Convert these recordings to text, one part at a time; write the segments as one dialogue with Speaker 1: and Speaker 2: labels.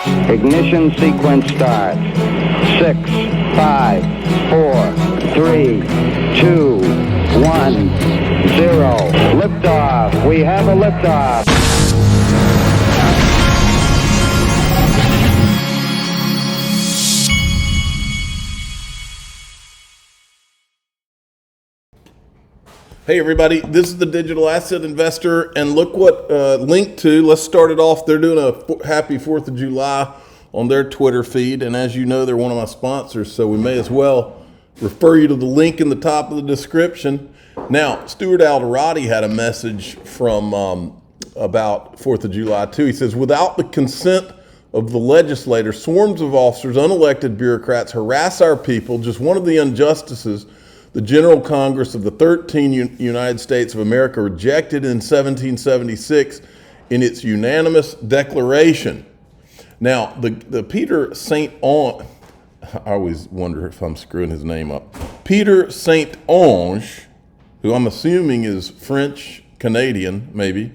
Speaker 1: Ignition sequence starts. 6, 5, 4, 3, 2, 1, 0. Liftoff. We have a liftoff.
Speaker 2: Hey everybody, this is the Digital Asset Investor, and look what linked to. Let's start it off. They're doing a happy 4th of July on their Twitter feed, and as you know, they're one of my sponsors, so we may as well refer you to the link in the top of the description. Now, Stuart Alderati had a message from about 4th of July too. He says, without the consent of the legislator, swarms of officers, unelected bureaucrats harass our people. Just one of the injustices the General Congress of the 13 United States of America rejected in 1776 in its unanimous declaration. Now, the Peter St. Onge, I always wonder if I'm screwing his name up. Peter St. Onge, who I'm assuming is French, Canadian, maybe.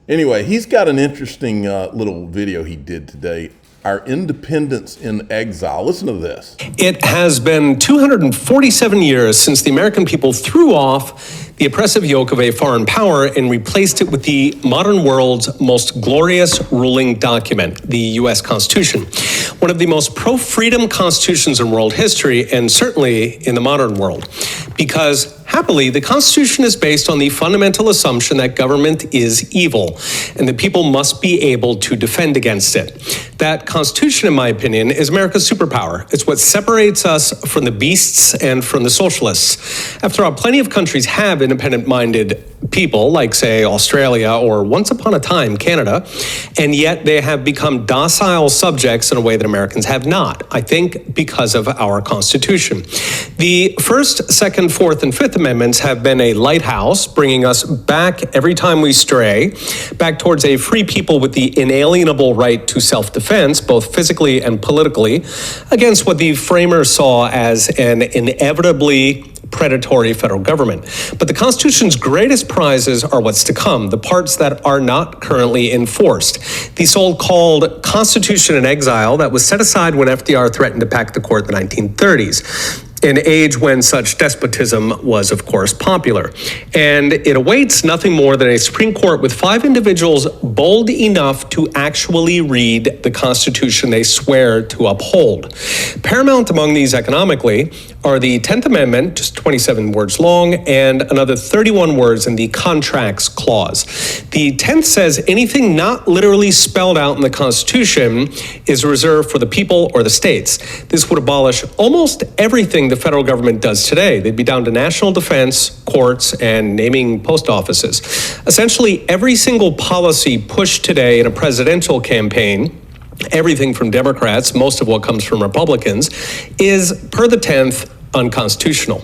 Speaker 2: Anyway, he's got an interesting little video he did today. Our independence in exile. Listen to this.
Speaker 3: It has been 247 years since the American people threw off the oppressive yoke of a foreign power and replaced it with the modern world's most glorious ruling document, the U.S. Constitution. One of the most pro-freedom constitutions in world history, and certainly in the modern world. Because, happily, the Constitution is based on the fundamental assumption that government is evil, and the people must be able to defend against it. That Constitution, in my opinion, is America's superpower. It's what separates us from the beasts and from the socialists. After all, plenty of countries have independent-minded people, like, say, Australia or once upon a time, Canada, and yet they have become docile subjects in a way that Americans have not, I think because of our Constitution. The First, Second, Fourth, and Fifth Amendments have been a lighthouse, bringing us back every time we stray, back towards a free people with the inalienable right to self-defense, both physically and politically, against what the framers saw as an inevitably predatory federal government. But the Constitution's greatest prizes are what's to come, the parts that are not currently enforced. The so-called Constitution in exile that was set aside when FDR threatened to pack the court in the 1930s. An age when such despotism was, of course, popular. And it awaits nothing more than a Supreme Court with 5 individuals bold enough to actually read the Constitution they swear to uphold. Paramount among these economically are the 10th Amendment, just 27 words long, and another 31 words in the Contracts Clause. The 10th says anything not literally spelled out in the Constitution is reserved for the people or the states. This would abolish almost everything the federal government does today. They'd be down to national defense, courts, and naming post offices. Essentially, every single policy pushed today in a presidential campaign, everything from Democrats, most of what comes from Republicans, is, per the 10th, unconstitutional.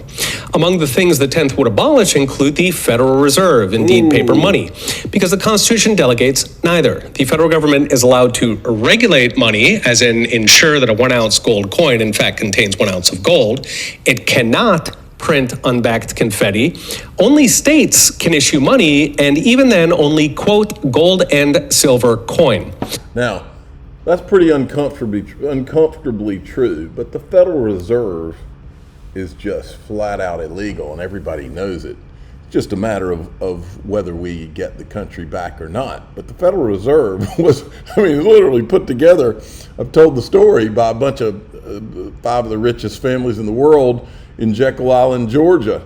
Speaker 3: Among the things the 10th would abolish include the Federal Reserve, indeed paper money, because the Constitution delegates neither. The federal government is allowed to regulate money, as in ensure that a 1-ounce gold coin in fact contains 1 ounce of gold. It cannot print unbacked confetti. Only states can issue money, and even then only, quote, gold and silver coin.
Speaker 2: Now, that's pretty uncomfortably true, but the Federal Reserve is just flat out illegal, and everybody knows it. It's just a matter of whether we get the country back or not. But the Federal Reserve was, literally put together. I've told the story by a bunch of 5 of the richest families in the world in Jekyll Island, Georgia.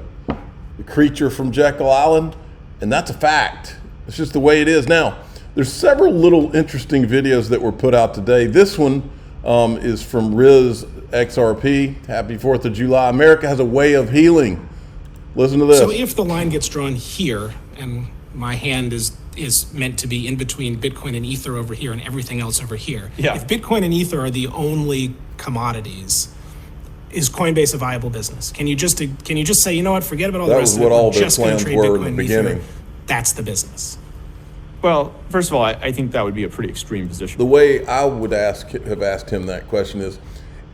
Speaker 2: The creature from Jekyll Island, and that's a fact. It's just the way it is. Now, there's several little interesting videos that were put out today. This one is from Riz XRP. Happy 4th of July. America has a way of healing. Listen to this.
Speaker 4: So if the line gets drawn here, and my hand is meant to be in between Bitcoin and Ether over here and everything else over here. Yeah. If Bitcoin and Ether are the only commodities, is Coinbase a viable business? Can you just say, you know what, forget about all the rest of it.
Speaker 2: That was what all
Speaker 4: their
Speaker 2: plans were in the beginning.
Speaker 4: That's the business.
Speaker 5: Well, first of all, I think that would be a pretty extreme position.
Speaker 2: The way I would have asked him that question is,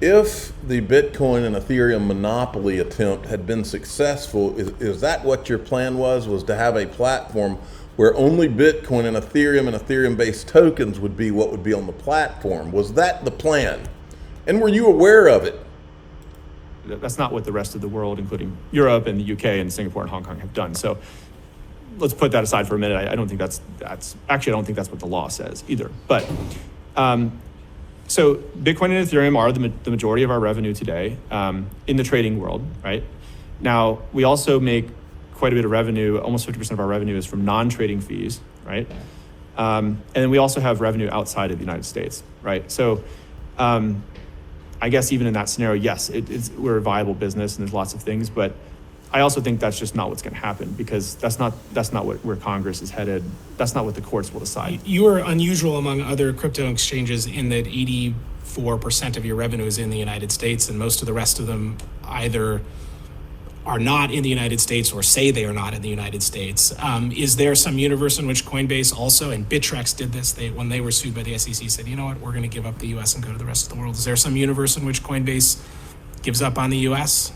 Speaker 2: if the Bitcoin and Ethereum monopoly attempt had been successful, is that what your plan was to have a platform where only Bitcoin and Ethereum-based tokens would be what would be on the platform. Was that the plan? And were you aware of it?
Speaker 5: That's not what the rest of the world, including Europe and the UK and Singapore and Hong Kong, have done. So let's put that aside for a minute. I don't think that's actually, I don't think that's what the law says either. But so Bitcoin and Ethereum are the majority of our revenue today in the trading world, right? Now, we also make quite a bit of revenue. Almost 50% of our revenue is from non-trading fees, right? And then we also have revenue outside of the United States, right? So I guess even in that scenario, yes, we're a viable business and there's lots of things, but I also think that's just not what's going to happen, because that's not where Congress is headed. That's not what the courts will decide.
Speaker 4: You are unusual among other crypto exchanges in that 84% of your revenue is in the United States, and most of the rest of them either are not in the United States or say they are not in the United States. Is there some universe in which Coinbase also, and Bittrex did this, when they were sued by the SEC, said, you know what, we're going to give up the US and go to the rest of the world. Is there some universe in which Coinbase gives up on the US?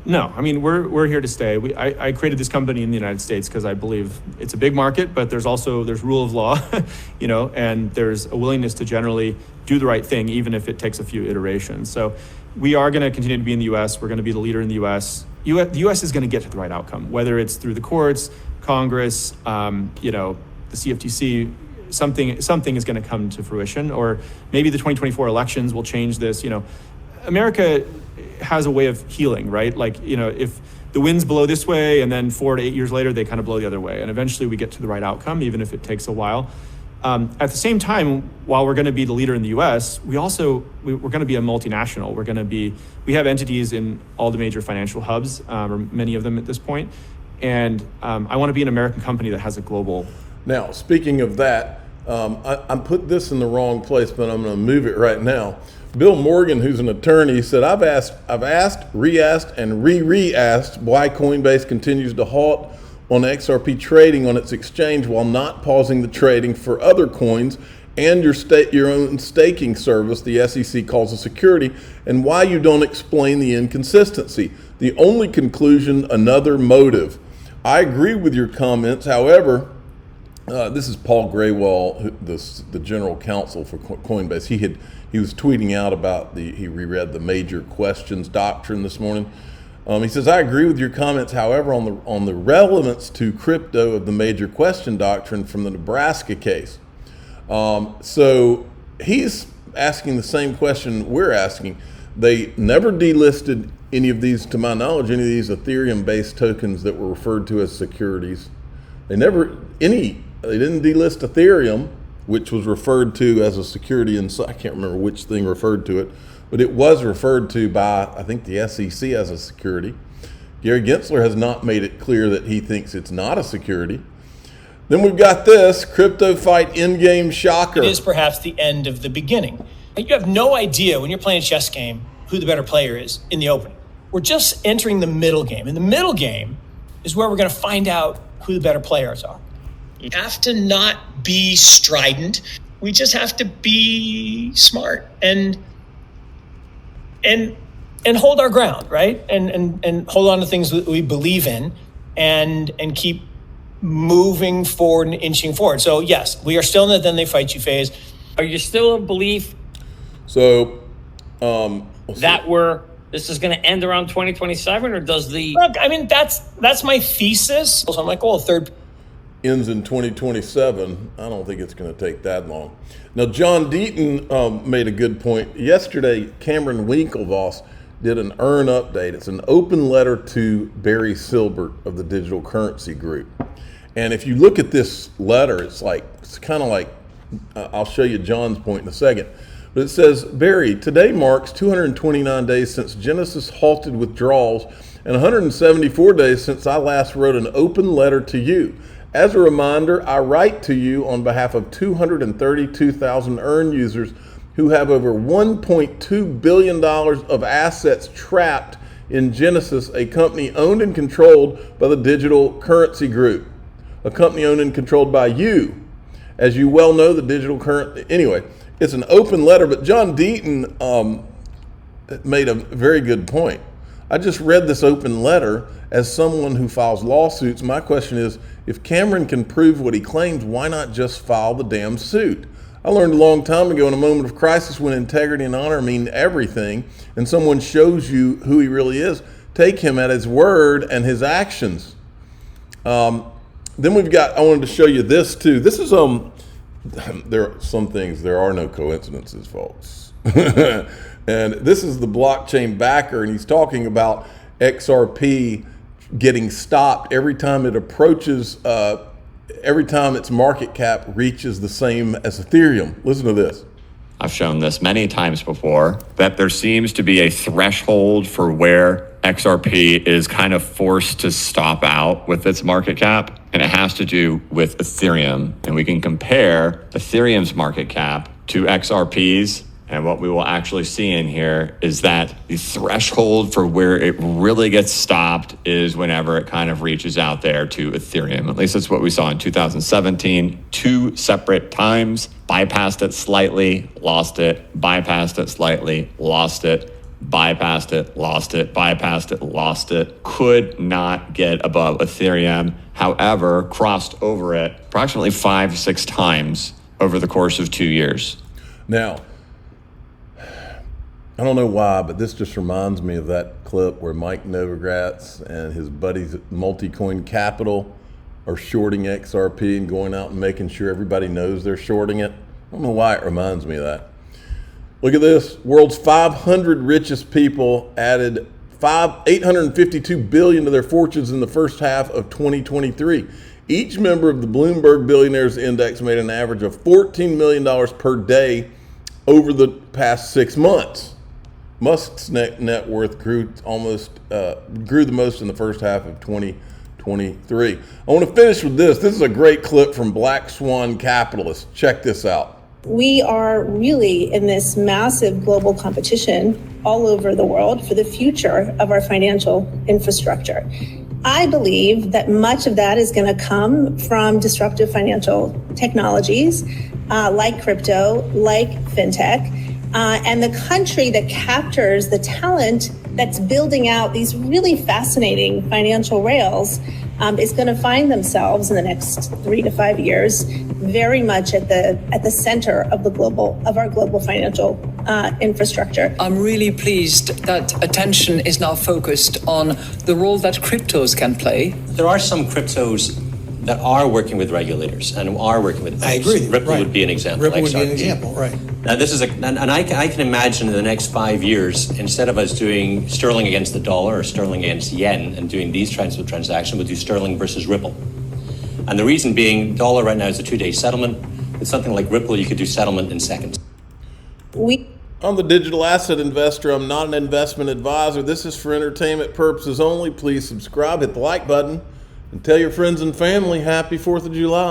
Speaker 5: No, I mean, we're here to stay. I created this company in the United States because I believe it's a big market, but there's rule of law, you know, and there's a willingness to generally do the right thing, even if it takes a few iterations. So we are going to continue to be in the U.S. We're going to be the leader in the U.S. The U.S. is going to get to the right outcome, whether it's through the courts, Congress, you know, the CFTC. Something is going to come to fruition, or maybe the 2024 elections will change this. You know, America has a way of healing, right? Like, you know, if the winds blow this way and then 4 to 8 years later, they kind of blow the other way. And eventually we get to the right outcome, even if it takes a while. At the same time, while we're going to be the leader in the US, we're going to be a multinational. We have entities in all the major financial hubs, or many of them at this point. And I want to be an American company that has a global.
Speaker 2: Now, speaking of that, I put this in the wrong place, but I'm going to move it right now. Bill Morgan, who's an attorney, said, I've asked, re-asked, and re-asked why Coinbase continues to halt on XRP trading on its exchange while not pausing the trading for other coins and your own staking service the SEC calls a security, and why you don't explain the inconsistency. The only conclusion, another motive. I agree with your comments. However, this is Paul Graywall, the general counsel for Coinbase. He was tweeting out about he reread the major questions doctrine this morning. He says, I agree with your comments, however, on the relevance to crypto of the major question doctrine from the Nebraska case. So he's asking the same question we're asking. They never delisted any of these, to my knowledge, any of these Ethereum-based tokens that were referred to as securities. They didn't delist Ethereum, which was referred to as a security, and I can't remember which thing referred to it, but it was referred to by, I think, the SEC as a security. Gary Gensler has not made it clear that he thinks it's not a security. Then we've got this crypto fight in-game shocker.
Speaker 6: It is perhaps the end of the beginning. You have no idea when you're playing a chess game who the better player is in the opening. We're just entering the middle game. And the middle game is where we're going to find out who the better players are. You have to not be strident. We just have to be smart and hold our ground, right? And hold on to things that we believe in and keep moving forward and inching forward. So yes, we are still in the then they fight you phase.
Speaker 7: Are you still of belief
Speaker 2: So
Speaker 7: this is going to end around 2027, or does the
Speaker 6: look? I mean, that's my thesis. So I'm like, well, third
Speaker 2: ends in 2027. I don't think it's going to take that long. Now, John Deaton made a good point. Yesterday, Cameron Winklevoss did an earn update. It's an open letter to Barry Silbert of the Digital Currency Group. And if you look at this letter, it's kind of like, I'll show you John's point in a second. But it says, Barry, today marks 229 days since Genesis halted withdrawals and 174 days since I last wrote an open letter to you. As a reminder, I write to you on behalf of 232,000 earn users who have over $1.2 billion of assets trapped in Genesis, a company owned and controlled by the Digital Currency Group, a company owned and controlled by you. As you well know, the digital currency, anyway, it's an open letter, but John Deaton made a very good point. I just read this open letter as someone who files lawsuits. My question is, if Cameron can prove what he claims, why not just file the damn suit? I learned a long time ago, in a moment of crisis when integrity and honor mean everything, and someone shows you who he really is, take him at his word and his actions. Then we've got, I wanted to show you this too. This is, there are some things, there are no coincidences, folks. And this is the blockchain backer, and he's talking about XRP getting stopped every time it approaches, every time its market cap reaches the same as Ethereum. Listen to this.
Speaker 8: I've shown this many times before, that there seems to be a threshold for where XRP is kind of forced to stop out with its market cap, and it has to do with Ethereum. And we can compare Ethereum's market cap to XRP's, and what we will actually see in here is that the threshold for where it really gets stopped is whenever it kind of reaches out there to Ethereum. At least that's what we saw in 2017, 2 separate times. Bypassed it slightly, lost it, bypassed it slightly, lost it, bypassed it, lost it, bypassed it, lost it. Could not get above Ethereum. However, crossed over it approximately 5-6 times over the course of 2 years.
Speaker 2: Now, I don't know why, but this just reminds me of that clip where Mike Novogratz and his buddies at Multicoin Capital are shorting XRP and going out and making sure everybody knows they're shorting it. I don't know why it reminds me of that. Look at this. World's 500 richest people added $852 billion to their fortunes in the first half of 2023. Each member of the Bloomberg Billionaires Index made an average of $14 million per day over the past 6 months. Musk's net worth grew the most in the first half of 2023. I want to finish with this. This is a great clip from Black Swan Capitalist. Check this out.
Speaker 9: We are really in this massive global competition all over the world for the future of our financial infrastructure. I believe that much of that is going to come from disruptive financial technologies like crypto, like fintech. And the country that captures the talent that's building out these really fascinating financial rails is going to find themselves in the next 3 to 5 years very much at the center of our global financial infrastructure.
Speaker 10: I'm really pleased that attention is now focused on the role that cryptos can play.
Speaker 11: There are some cryptos that are working with regulators and are working with banks.
Speaker 12: I agree.
Speaker 11: Ripple
Speaker 12: right.
Speaker 11: would be an example.
Speaker 12: Ripple would be an
Speaker 11: XRP.
Speaker 12: example, right.
Speaker 11: Now this is and I can imagine in the next 5 years, instead of us doing sterling against the dollar or sterling against yen and doing these kinds of transactions, we'll do sterling versus Ripple. And the reason being, dollar right now is a 2-day settlement. With something like Ripple, you could do settlement in seconds.
Speaker 2: I'm the digital asset investor. I'm not an investment advisor. This is for entertainment purposes only. Please subscribe, hit the like button, and tell your friends and family happy 4th of July.